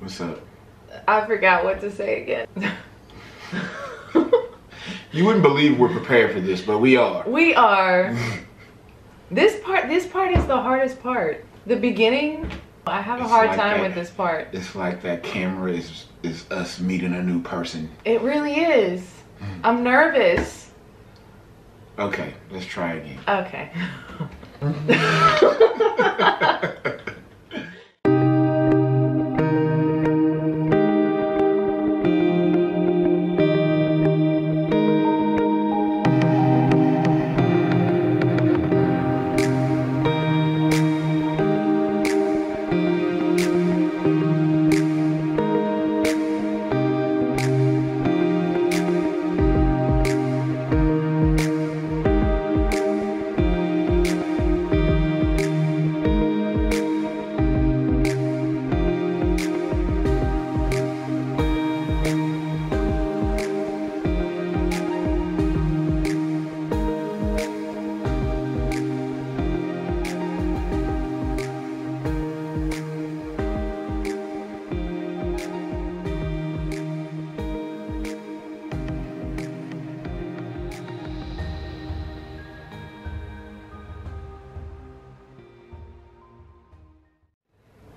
What's up? I forgot what to say again. You wouldn't believe we're prepared for this, but we are. We are. This part is the hardest part. The beginning, I have a hard time with this part. It's like that camera is us meeting a new person. It really is. I'm nervous. Okay, let's try again. Okay.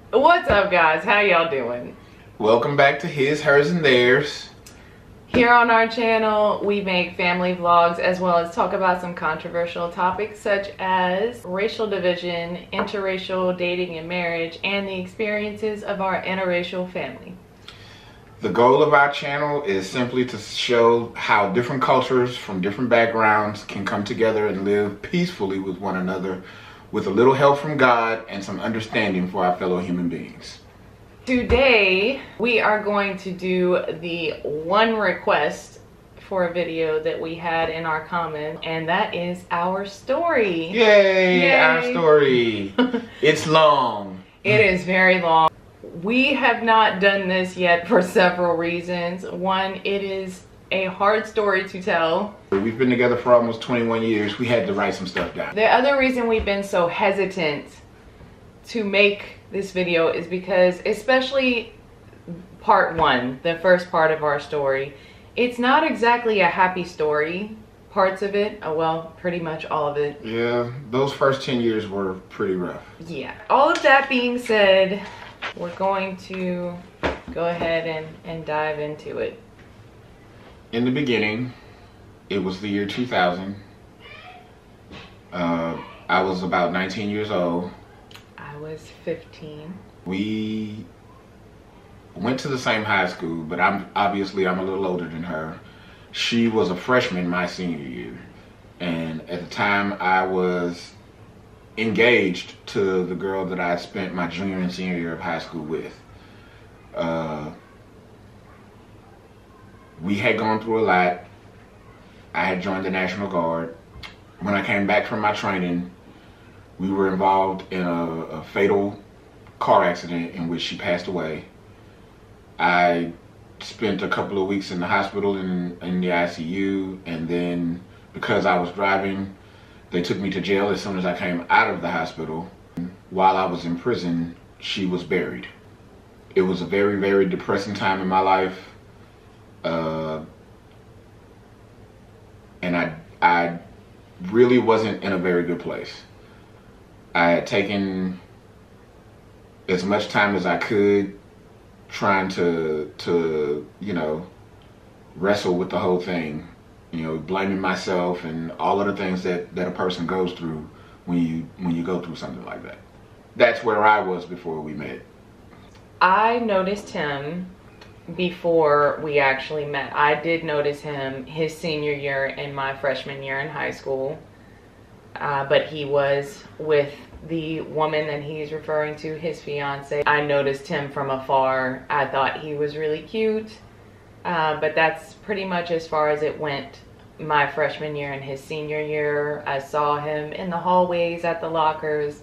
What's up, guys? How y'all doing? Welcome back to His, Hers, and Theirs. Here on our channel, we make family vlogs as well as talk about some controversial topics such as racial division, interracial dating and marriage, and the experiences of our interracial family. The goal of our channel is simply to show how different cultures from different backgrounds can come together and live peacefully with one another, with a little help from God and some understanding for our fellow human beings. Today, we are going to do the one request for a video that we had in our comments, and that is our story. Yay, Yay. Our story. It's long. It is very long. We have not done this yet for several reasons. One, it is a hard story to tell. We've been together for almost 21 years. We had to write some stuff down. The other reason we've been so hesitant to make this video is because, especially part one, the first part of our story, it's not exactly a happy story. Parts of it, well, pretty much all of it. Yeah, those first 10 years were pretty rough. Yeah. All of that being said, we're going to go ahead and dive into it. In the beginning, it was the year 2000. I was about 19 years old. I was 15. We went to the same high school, but I'm a little older than her. She was a freshman my senior year. And at the time, I was engaged to the girl that I spent my junior and senior year of high school with. We had gone through a lot. I had joined the National Guard. When I came back from my training, we were involved in a fatal car accident in which she passed away. I spent a couple of weeks in the hospital in the ICU, and then because I was driving, they took me to jail as soon as I came out of the hospital. While I was in prison, she was buried. It was a very, very depressing time in my life. And I really wasn't in a very good place. I had taken as much time as I could trying to you know, wrestle with the whole thing. You know, blaming myself and all of the things that a person goes through when you go through something like that. That's where I was before we met. I noticed him before we actually met. I did notice him his senior year and my freshman year in high school. But he was with the woman that he's referring to, his fiance. I noticed him from afar. I thought he was really cute. But that's pretty much as far as it went my freshman year and his senior year. I saw him in the hallways, at the lockers.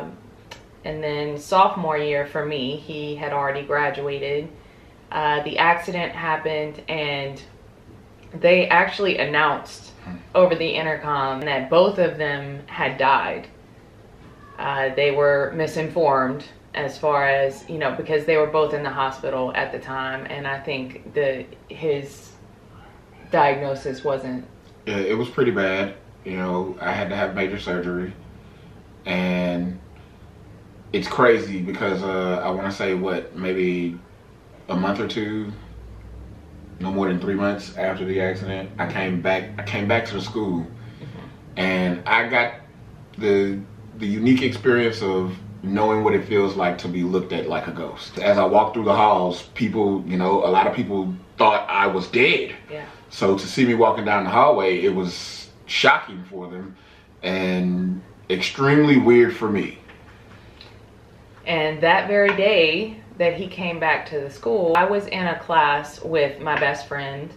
And then sophomore year for me, he had already graduated. The accident happened and they actually announced over the intercom that both of them had died. They were misinformed as far as, you know, because they were both in the hospital at the time, and I think his diagnosis wasn't. Yeah, it was pretty bad. You know, I had to have major surgery, and it's crazy because I want to say maybe a month or two, no more than 3 months after the accident, I came back to the school, and I got the unique experience of knowing what it feels like to be looked at like a ghost. As I walked through the halls, people, you know, a lot of people thought I was dead. Yeah. So to see me walking down the hallway, it was shocking for them and extremely weird for me. And that very day that he came back to the school, I was in a class with my best friend,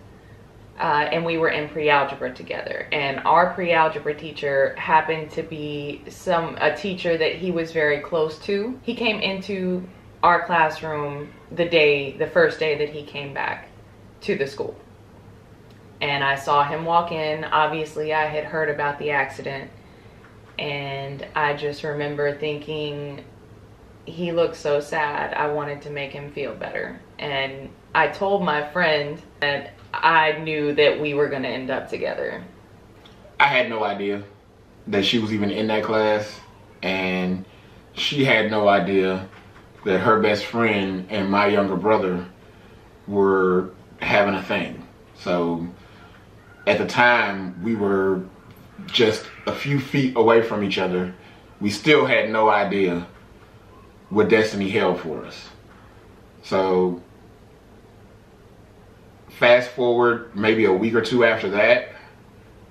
and we were in pre-algebra together. And our pre-algebra teacher happened to be a teacher that he was very close to. He came into our classroom the first day that he came back to the school. And I saw him walk in. Obviously, I had heard about the accident, and I just remember thinking, he looked so sad. I wanted to make him feel better. And I told my friend that I knew that we were going to end up together. I had no idea that she was even in that class, and she had no idea that her best friend and my younger brother were having a thing. So at the time, we were just a few feet away from each other. We still had no idea what destiny held for us. So fast forward maybe a week or two after that,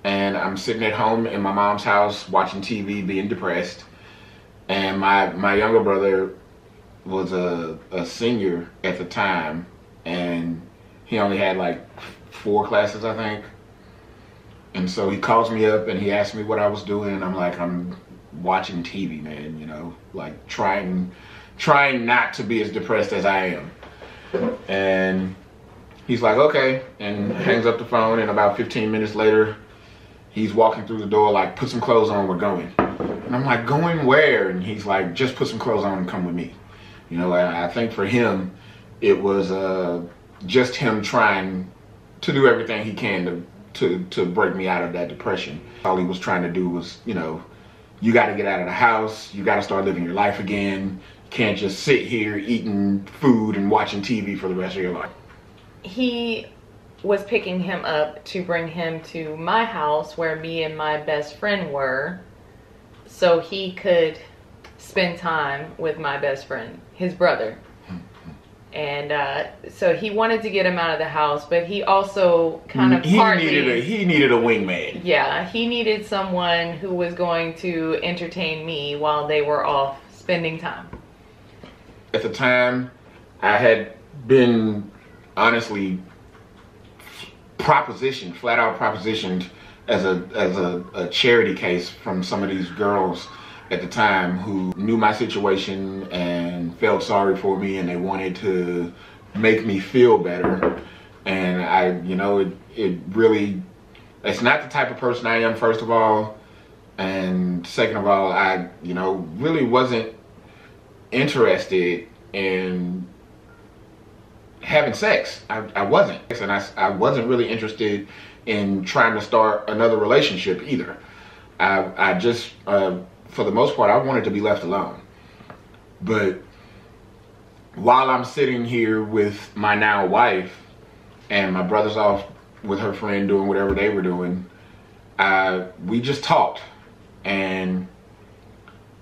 and I'm sitting at home in my mom's house watching TV, being depressed, and my younger brother was a senior at the time, and he only had like 4 classes, I think. And so he calls me up and he asks me what I was doing, and I'm like, I'm watching TV, man, you know, like trying not to be as depressed as I am. And he's like, okay, and hangs up the phone, and about 15 minutes later, he's walking through the door like, put some clothes on, we're going. And I'm like, going where? And he's like, just put some clothes on and come with me. You know, I think for him, it was just him trying to do everything he can to break me out of that depression. All he was trying to do was, you know, you got to get out of the house, you got to start living your life again. You can't just sit here eating food and watching TV for the rest of your life. He was picking him up to bring him to my house where me and my best friend were, so he could spend time with my best friend, his brother. And so he wanted to get him out of the house, but he also kind of he needed a wingman. Yeah, he needed someone who was going to entertain me while they were off spending time. At the time, I had been honestly flat out propositioned as a charity case from some of these girls at the time who knew my situation and felt sorry for me, and they wanted to make me feel better. And I, you know, it's not the type of person I am, first of all, and second of all, I, you know, really wasn't interested in having sex. I wasn't, and I wasn't really interested in trying to start another relationship either. I just for the most part, I wanted to be left alone. But while I'm sitting here with my now wife, and my brother's off with her friend doing whatever they were doing, we just talked. And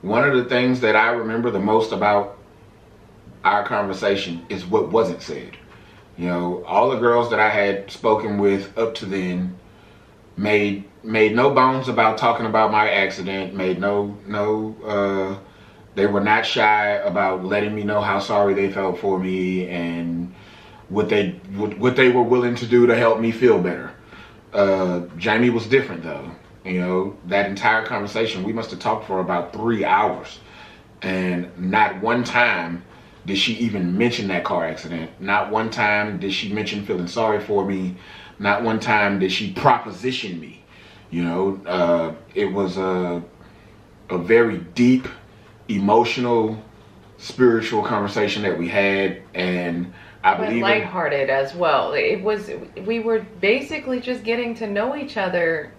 one of the things that I remember the most about our conversation is what wasn't said. You know, all the girls that I had spoken with up to then made no bones about talking about my accident, they were not shy about letting me know how sorry they felt for me and what they were willing to do to help me feel better. Jamie was different though. You know, that entire conversation, we must have talked for about 3 hours, and not one time did she even mention that car accident. Not one time did she mention feeling sorry for me. Not one time did she proposition me. You know, it was a very deep, emotional spiritual conversation that we had, and I But believe lighthearted as well. We were basically just getting to know each other.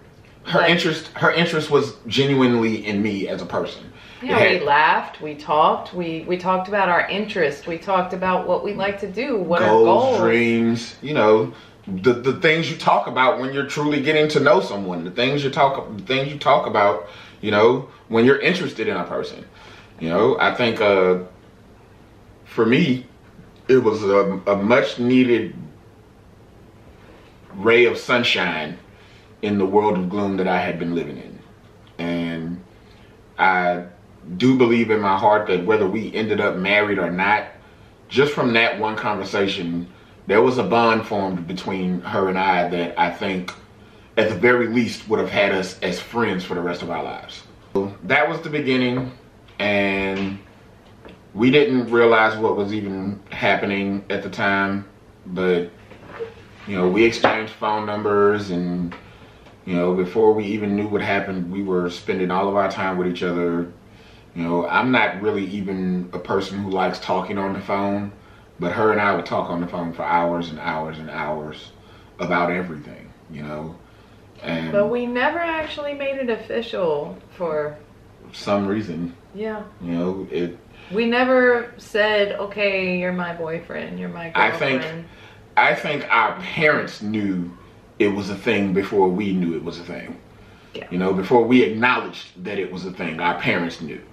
her interest was genuinely in me as a person. Yeah, we laughed, we talked about our interests, we talked about what we like to do, what our goals, dreams, you know, the things you talk about when you're truly getting to know someone, the things you talk about, you know, when you're interested in a person. You know, I think for me, it was a much needed ray of sunshine in the world of gloom that I had been living in. And I do believe in my heart that whether we ended up married or not, just from that one conversation, there was a bond formed between her and I that I think at the very least would have had us as friends for the rest of our lives. So that was the beginning, and we didn't realize what was even happening at the time, but you know, we exchanged phone numbers, and you know, before we even knew what happened, we were spending all of our time with each other. You know, I'm not really even a person who likes talking on the phone, but her and I would talk on the phone for hours and hours and hours about everything, you know. But we never actually made it official for some reason. Yeah. You know, we never said, okay, you're my boyfriend, you're my girlfriend. I think our parents knew it was a thing before we knew it was a thing. Yeah. You know, before we acknowledged that it was a thing, our parents knew.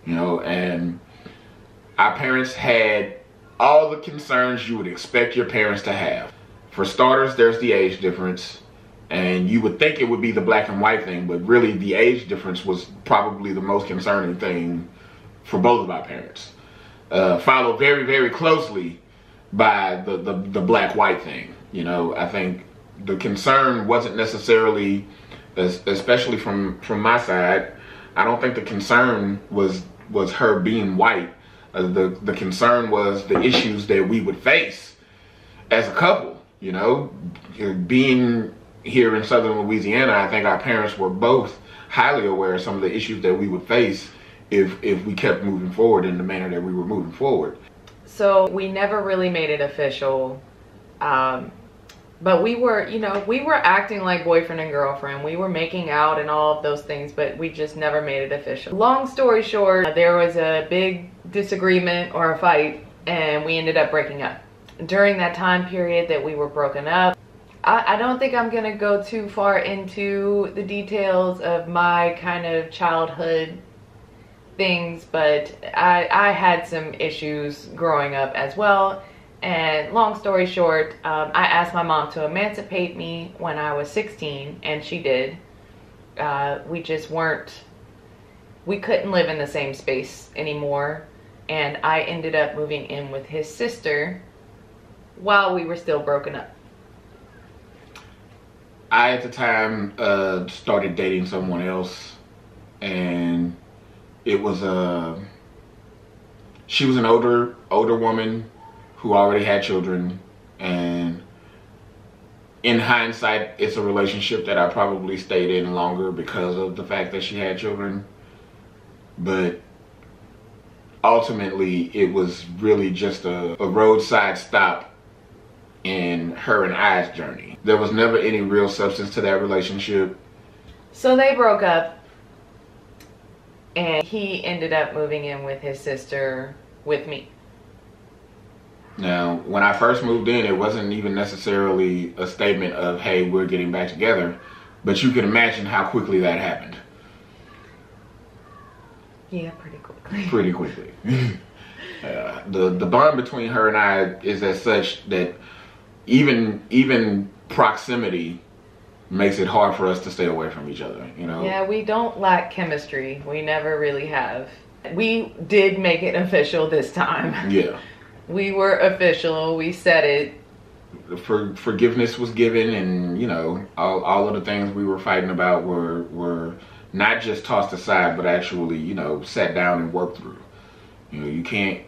You know, and our parents had all the concerns you would expect your parents to have. For starters, there's the age difference. And you would think it would be the black and white thing, but really the age difference was probably the most concerning thing for both of our parents. Followed very, very closely by the black-white thing. You know, I think the concern wasn't necessarily, especially from my side, I don't think the concern was her being white. The concern was the issues that we would face as a couple. You know, being here in southern Louisiana, I think our parents were both highly aware of some of the issues that we would face if we kept moving forward in the manner that we were moving forward. So we never really made it official. But we were, you know, we were acting like boyfriend and girlfriend. We were making out and all of those things, but we just never made it official. Long story short, there was a big disagreement or a fight, and we ended up breaking up. During that time period that we were broken up, I don't think I'm gonna go too far into the details of my kind of childhood things, but I had some issues growing up as well. And long story short, I asked my mom to emancipate me when I was 16, and she did. We couldn't live in the same space anymore, and I ended up moving in with his sister while we were still broken up. I, at the time, started dating someone else, and it was she was an older woman who already had children, and in hindsight, it's a relationship that I probably stayed in longer because of the fact that she had children. But ultimately, it was really just a roadside stop in her and I's journey. There was never any real substance to that relationship. So they broke up, and he ended up moving in with his sister with me. Now, when I first moved in, it wasn't even necessarily a statement of, hey, we're getting back together, but you can imagine how quickly that happened. Yeah, pretty quickly. Pretty quickly. The bond between her and I is as such that even proximity makes it hard for us to stay away from each other, you know? Yeah, we don't lack chemistry. We never really have. We did make it official this time. Yeah. We were official. We said it. Forgiveness was given, and you know, all of the things we were fighting about were not just tossed aside, but actually, you know, sat down and worked through. You know, you can't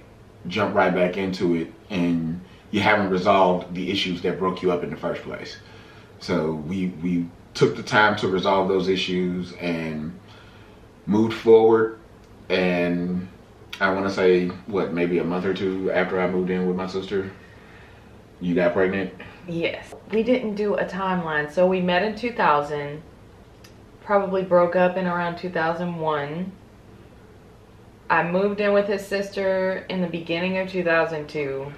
jump right back into it and you haven't resolved the issues that broke you up in the first place. So we took the time to resolve those issues and moved forward, and I want to say, what, maybe a month or two after I moved in with my sister, you got pregnant? Yes. We didn't do a timeline. So we met in 2000, probably broke up in around 2001. I moved in with his sister in the beginning of 2002.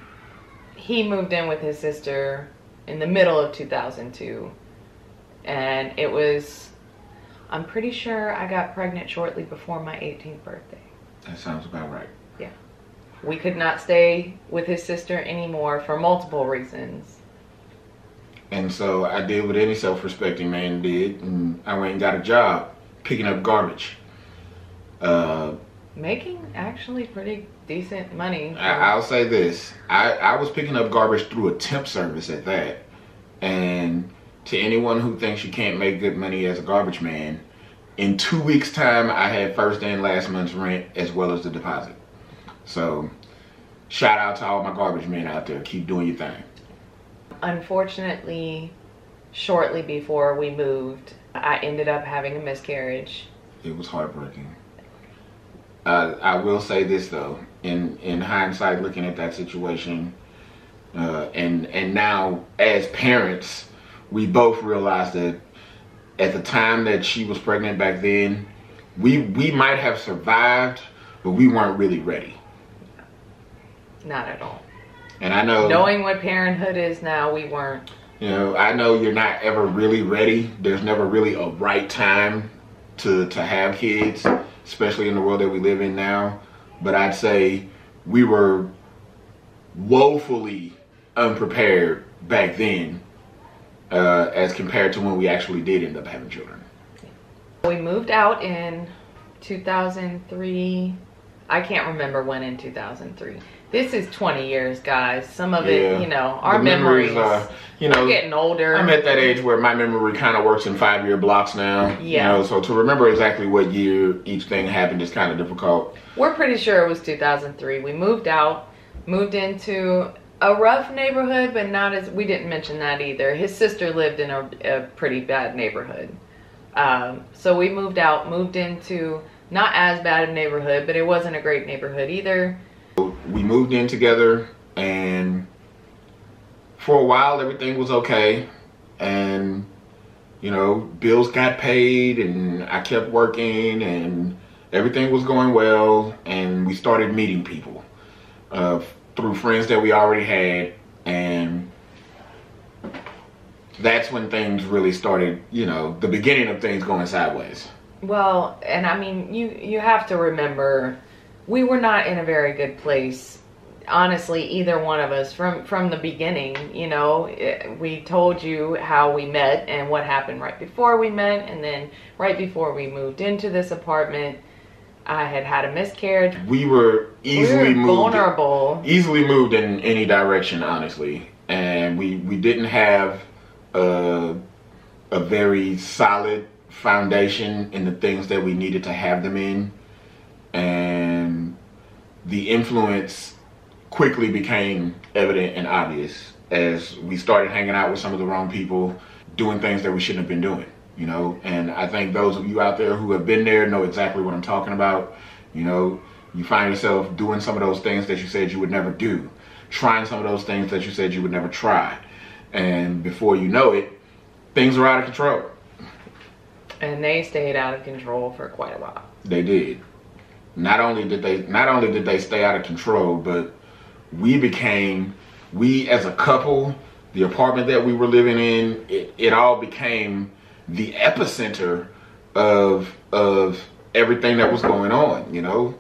He moved in with his sister in the middle of 2002. And it was, I'm pretty sure I got pregnant shortly before my 18th birthday. That sounds about right. Yeah. We could not stay with his sister anymore for multiple reasons. And so I did what any self-respecting man did, and I went and got a job picking up garbage. Making actually pretty decent money. I'll say this. I was picking up garbage through a temp service at that. And to anyone who thinks you can't make good money as a garbage man, in 2 weeks' time, I had first and last month's rent as well as the deposit. So, shout out to all my garbage men out there. Keep doing your thing. Unfortunately, shortly before we moved, I ended up having a miscarriage. It was heartbreaking. I will say this though, in hindsight, looking at that situation, and now as parents, we both realized that at the time that she was pregnant back then, we might have survived, but we weren't really ready. Not at all. And I know, knowing what parenthood is now, we weren't. You know, I know you're not ever really ready. There's never really a right time to have kids, especially in the world that we live in now. But I'd say we were woefully unprepared back then as compared to when we actually did end up having children. We moved out in 2003. I can't remember when in 2003. This is 20 years, guys. Some of it, you know, our memories, you know, we're getting older. I'm at that age where my memory kind of works in 5-year blocks now. Yeah. You know, so to remember exactly what year each thing happened is kind of difficult. We're pretty sure it was 2003. We moved out, moved into a rough neighborhood, but not as, we didn't mention that either. His sister lived in a pretty bad neighborhood. So we moved out, moved into not as bad a neighborhood, but it wasn't a great neighborhood either. We moved in together, and for a while everything was okay, and you know, bills got paid and I kept working and everything was going well, and we started meeting people through friends that we already had, and that's when things really started, you know, the beginning of things going sideways. Well, and I mean, you have to remember, we were not in a very good place, honestly, either one of us from the beginning. You know, we told you how we met and what happened right before we met, and then right before we moved into this apartment, I had a miscarriage. We were easily vulnerable. Easily moved in any direction, honestly, and we didn't have a very solid foundation in the things that we needed to have them in, and the influence quickly became evident and obvious as we started hanging out with some of the wrong people, doing things that we shouldn't have been doing, you know. And I think those of you out there who have been there know exactly what I'm talking about. You know, you find yourself doing some of those things that you said you would never do, trying some of those things that you said you would never try, and before you know it, things are out of control. And they stayed out of control for quite a while. They did. Not only did they stay out of control, but we as a couple, the apartment that we were living in, it all became the epicenter of everything that was going on, you know.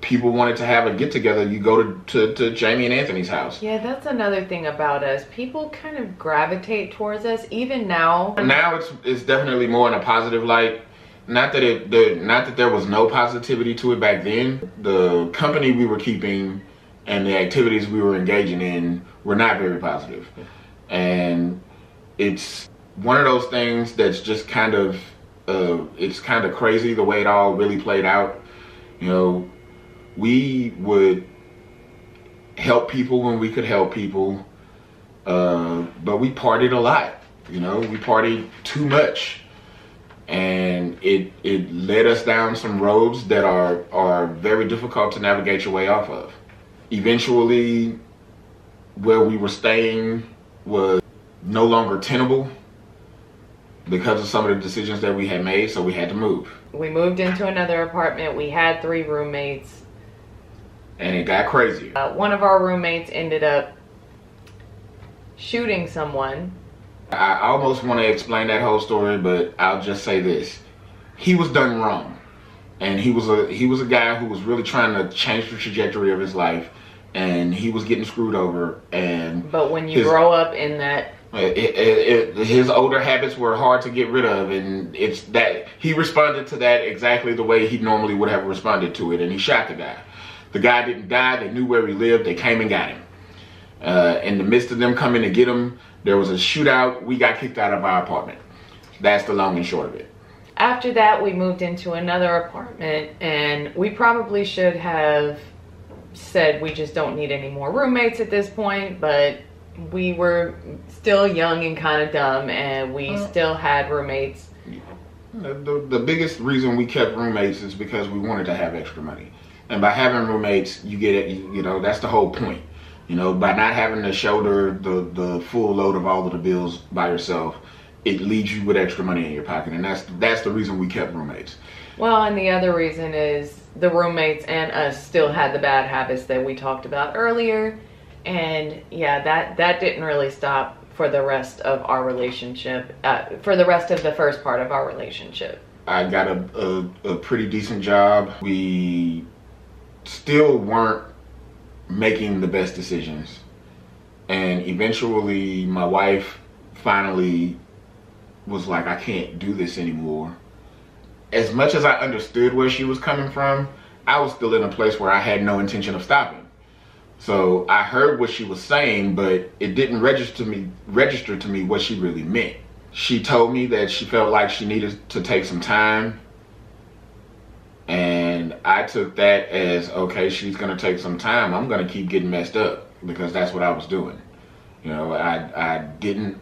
People wanted to have a get-together. You go to Jamie and Anthony's house. Yeah, that's another thing about us. People kind of gravitate towards us, even now. Now it's definitely more in a positive light. Not that there was no positivity to it back then. The company we were keeping and the activities we were engaging in were not very positive. And it's one of those things that's just kind of, it's kind of crazy the way it all really played out. You know, we would help people when we could help people, but we partied a lot. You know, we partied too much. and it led us down some roads that are very difficult to navigate your way off of. Eventually, where we were staying was no longer tenable because of some of the decisions that we had made, so we had to move. We moved into another apartment. We had 3 roommates. And it got crazy. One of our roommates ended up shooting someone. I almost want to explain that whole story, but I'll just say this. He was done wrong. And he was a guy who was really trying to change the trajectory of his life, and he was getting screwed over. But when you grow up in that, his older habits were hard to get rid of, and it's that he responded to that exactly the way he normally would have responded to it, and he shot the guy. The guy didn't die. They knew where he lived. They came and got him. In the midst of them coming to get him, there was a shootout. We got kicked out of our apartment. That's the long and short of it. After that, we moved into another apartment, and we probably should have said we just don't need any more roommates at this point, but we were still young and kind of dumb, and we still had roommates. The biggest reason we kept roommates is because we wanted to have extra money. And by having roommates, you get it, you know, that's the whole point. You know, by not having to shoulder the full load of all of the bills by yourself, it leaves you with extra money in your pocket, and that's the reason we kept roommates. Well, and the other reason is the roommates and us still had the bad habits that we talked about earlier, and yeah, that didn't really stop for the rest of our relationship, for the rest of the first part of our relationship. I got a pretty decent job. We still weren't making the best decisions, and eventually my wife finally was like, I can't do this anymore. As much as I understood where she was coming from, I was still in a place where I had no intention of stopping. So I heard what she was saying, but it didn't register to me what she really meant. She told me that she felt like she needed to take some time, and I took that as, okay, she's gonna take some time. I'm gonna keep getting messed up, because that's what I was doing. You know, I didn't,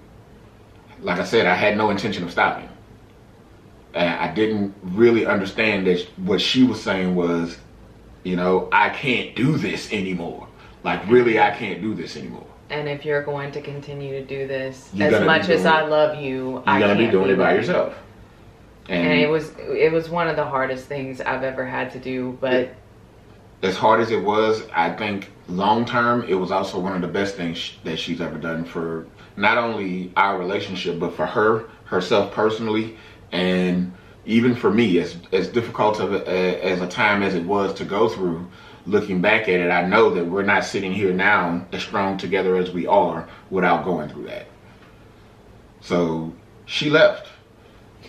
like I said, I had no intention of stopping. And I didn't really understand that what she was saying was, you know, I can't do this anymore. Like, really, I can't do this anymore. And if you're going to continue to do this, as much as I love you, I can't. You're gonna be doing it by yourself. And it was one of the hardest things I've ever had to do, but as hard as it was, I think long term, it was also one of the best things that she's ever done for not only our relationship, but for herself personally, and even for me, as difficult as a time as it was to go through. Looking back at it, I know that we're not sitting here now as strong together as we are without going through that. So she left,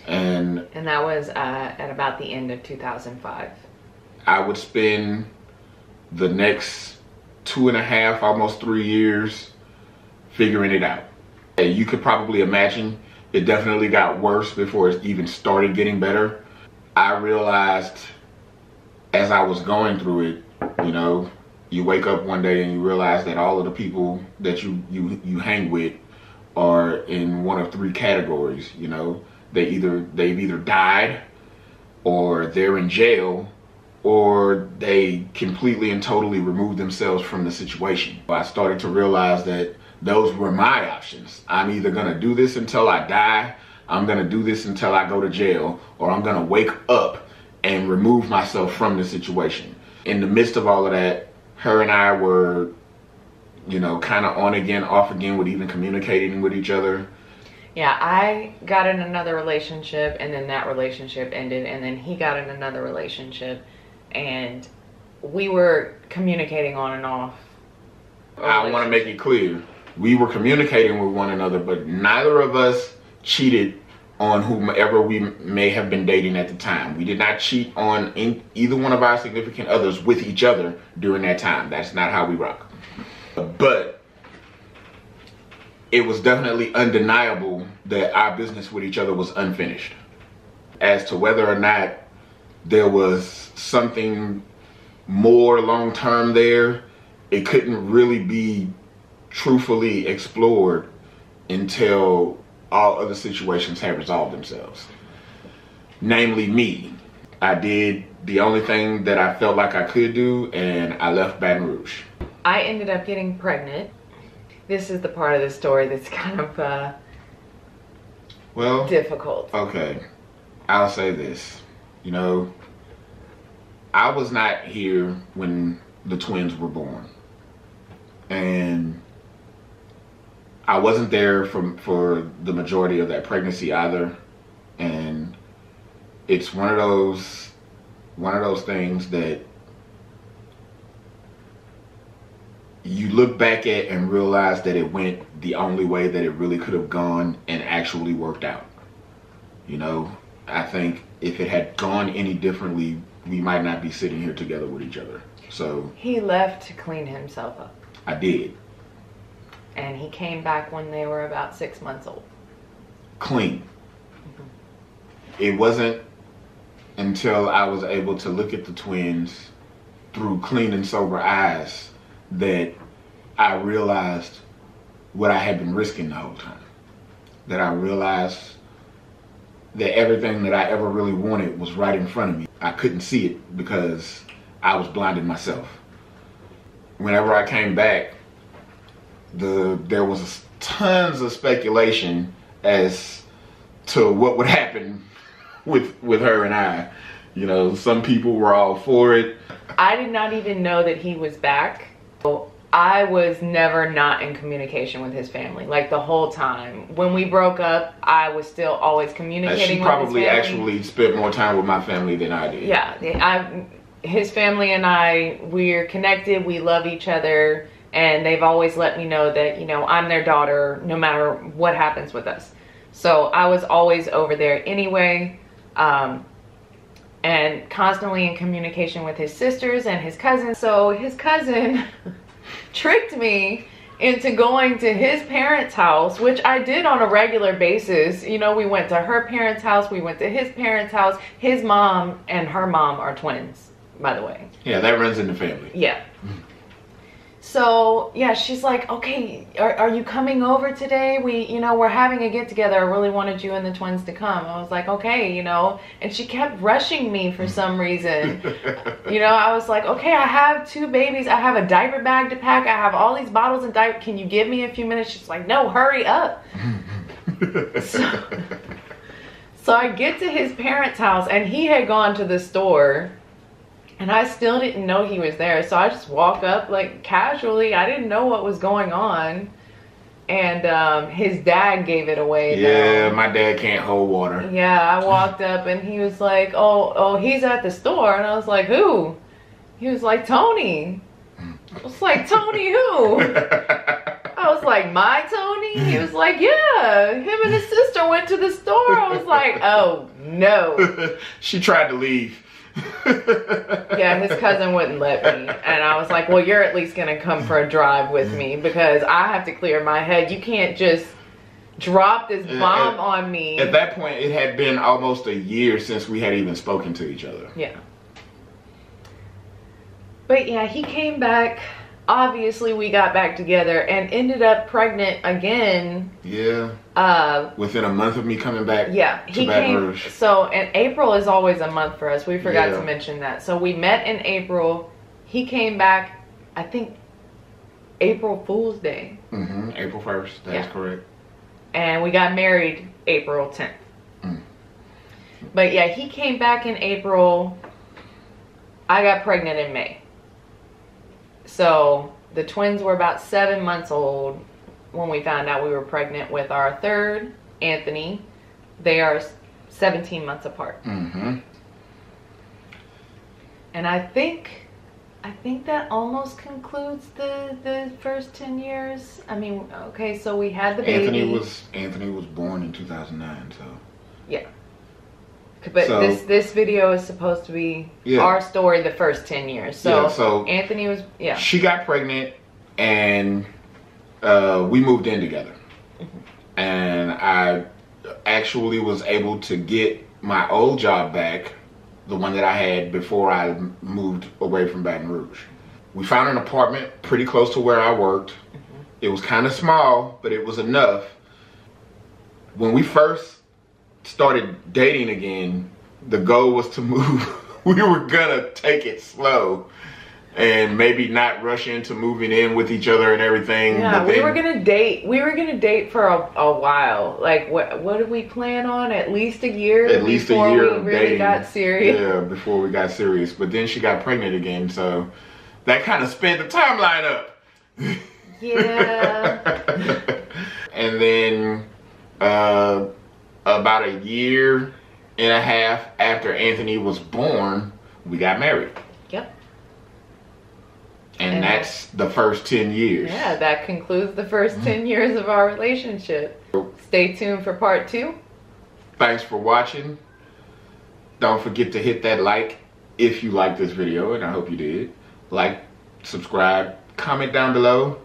and that was at about the end of 2005. I would spend the next 2.5, almost 3 years figuring it out. And you could probably imagine it definitely got worse before it even started getting better. I realized as I was going through it, you know, you wake up one day and you realize that all of the people that you hang with are in one of 3 categories. You know, they've either died, or they're in jail, or they completely and totally removed themselves from the situation. I started to realize that those were my options. I'm either gonna do this until I die, I'm gonna do this until I go to jail, or I'm gonna wake up and remove myself from the situation. In the midst of all of that, her and I were, you know, kind of on again, off again with even communicating with each other. Yeah, I got in another relationship, and then that relationship ended, and then he got in another relationship, and we were communicating on and off. I want to make it clear, we were communicating with one another, but neither of us cheated on whomever we may have been dating at the time. We did not cheat on either one of our significant others with each other during that time. That's not how we rock. But it was definitely undeniable that our business with each other was unfinished. As to whether or not there was something more long-term there, it couldn't really be truthfully explored until all other situations had resolved themselves. namely me. I did the only thing that I felt like I could do, and I left Baton Rouge. I ended up getting pregnant. This is the part of the story that's kind of difficult. Okay, I'll say this. You know, I was not here when the twins were born, and I wasn't there for the majority of that pregnancy either. And it's one of those things that you look back at and realize that it went the only way that it really could have gone and actually worked out. You know, I think if it had gone any differently, we might not be sitting here together with each other. So he left to clean himself up. I did. And he came back when they were about 6 months old. Clean. It wasn't until I was able to look at the twins through clean and sober eyes that I realized what I had been risking the whole time. That I realized that everything that I ever really wanted was right in front of me. I couldn't see it because I was blinded myself. Whenever I came back, there was tons of speculation as to what would happen with her and I. You know, some people were all for it. I did not even know that he was back. I was never not in communication with his family, like the whole time. When we broke up, I was still always communicating with his family. She probably actually spent more time with my family than I did. Yeah, his family and I, we're connected, we love each other, and they've always let me know that, you know, I'm their daughter no matter what happens with us. So I was always over there anyway, and constantly in communication with his sisters and his cousins. So his cousin tricked me into going to his parents' house, which I did on a regular basis. You know, we went to her parents' house, we went to his parents' house. His mom and her mom are twins, by the way. Yeah, that runs in the family. Yeah. So yeah, she's like, okay, are you coming over today? We're having a get together. I really wanted you and the twins to come. I was like, okay, you know, and she kept rushing me for some reason. You know, I was like, okay, I have 2 babies. I have a diaper bag to pack. I have all these bottles and diapers. Can you give me a few minutes? She's like, no, hurry up. So I get to his parents' house and he had gone to the store. And I still didn't know he was there. So I just walk up like casually. I didn't know what was going on. And his dad gave it away. Yeah, my dad can't hold water. Yeah, I walked up and he was like, oh, he's at the store. And I was like, who? He was like, Tony. I was like, Tony who? I was like, my Tony? He was like, yeah, him and his sister went to the store. I was like, oh no. She tried to leave. Yeah, his cousin wouldn't let me. And I was like, well, you're at least gonna come for a drive with me because I have to clear my head. You can't just drop this bomb on me. At that point, it had been almost a year since we had even spoken to each other. Yeah. But yeah, he came back. Obviously, we got back together and ended up pregnant again. Yeah. Within a month of me coming back. Yeah, he came. So, and April is always a month for us. We forgot to mention that. So we met in April. He came back, I think, April Fool's Day. Mm-hmm. April 1st. That's correct. And we got married April 10th. Mm. But yeah, he came back in April. I got pregnant in May. So the twins were about 7 months old when we found out we were pregnant with our third, Anthony. They are 17 months apart. Mm-hmm. And I think that almost concludes the first 10 years. I mean, okay, so we had the baby. Anthony was born in 2009, so. Yeah. But so, this video is supposed to be our story the first 10 years. So Anthony was, She got pregnant and we moved in together. Mm-hmm. And I actually was able to get my old job back, the one that I had before I moved away from Baton Rouge. We found an apartment pretty close to where I worked. Mm-hmm. It was kind of small, but it was enough. When we first started dating again, the goal was to move. We were gonna take it slow and maybe not rush into moving in with each other and everything. Yeah, we were gonna date. We were gonna date for a while. Like, what did we plan on? At least a year. At least a year before we really got serious. Yeah, before we got serious. But then she got pregnant again, so that kind of sped the timeline up. Yeah. And then about a year and a half after Anthony was born, we got married. Yep. And that's the first 10 years. Yeah, that concludes the first 10 years of our relationship. Stay tuned for part 2. Thanks for watching. Don't forget to hit that like if you liked this video, and I hope you did. Like, subscribe, comment down below.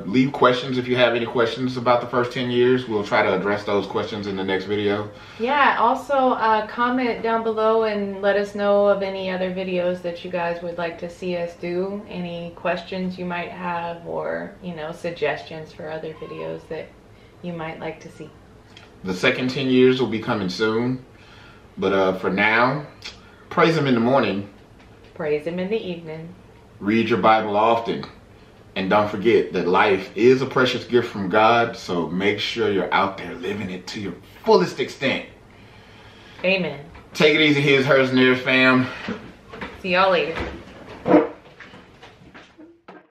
Leave questions if you have any questions about the first 10 years. We'll try to address those questions in the next video. Yeah, also comment down below and let us know of any other videos that you guys would like to see us do. Any questions you might have, or, you know, suggestions for other videos that you might like to see. The second 10 years will be coming soon. But for now, praise Him in the morning. Praise Him in the evening. Read your Bible often. And don't forget that life is a precious gift from God, so make sure you're out there living it to your fullest extent. Amen. Take it easy, his, hers, and theirs, fam. See y'all later.